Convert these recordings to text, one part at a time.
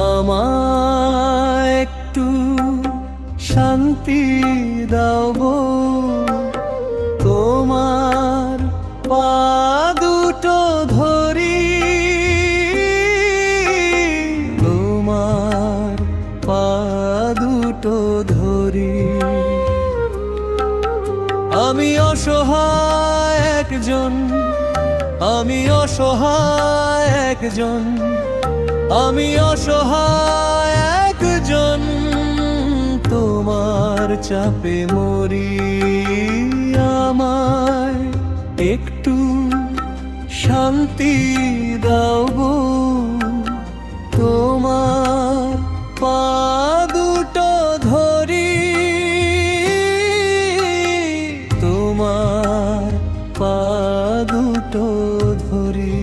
আমায় একটু শান্তি দাও গো, তোমার পা দুটো ধরি, তোমার পা দুটো ধরি। আমি অসহায় একজন, আমি অসহায় একজন, আমি অসহায় একজন, তোমার চাপে মরি। আমায় একটু শান্তি দাও গো, তোমার পা দুটো ধরি, তোমার পা দুটো ধরি।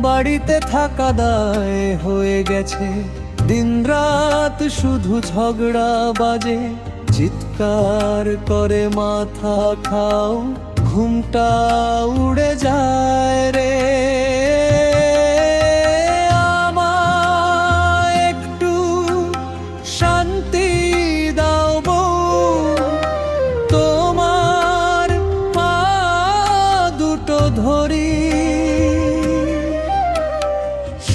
বাড়িতে থাকা দায় হয়ে গেছে, দিনরাত শুধু ঝগড়া বাজে, চিৎকার করে মাথা খাও, ঘুমটা উড়ে যায় রে। আমায় একটু শান্তি দাও গো, তোমার পা দুটো ধরি।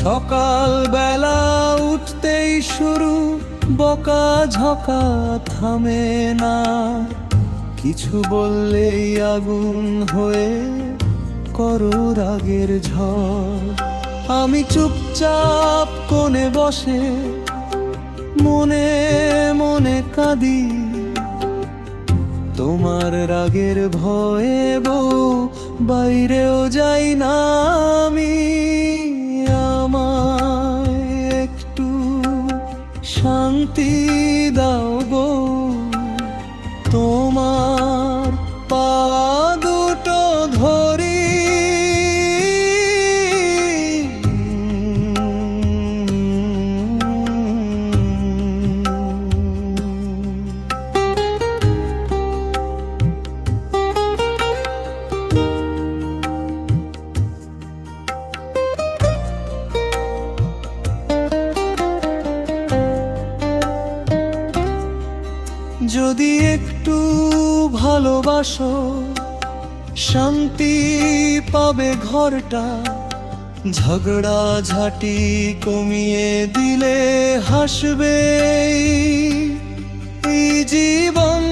সকাল বেলা উঠতেই শুরু বকা ঝকা থামে না, কিছু বললেই আগুন হয়ে করো রাগের ঝড়। আমি চুপচাপ কোণে বসে মনে মনে কাঁদি, তোমার রাগের ভয়ে বউ বাইরেও যাই না আমি। আমায় একটু শান্তি দাও গো, তোমার পা দুটো ধরি। যদি একটু ভালোবাসো, শান্তি পাবে ঘরটা, ঝগড়া ঝাঁটি কমিয়ে দিলে হাসবে এই জীবন।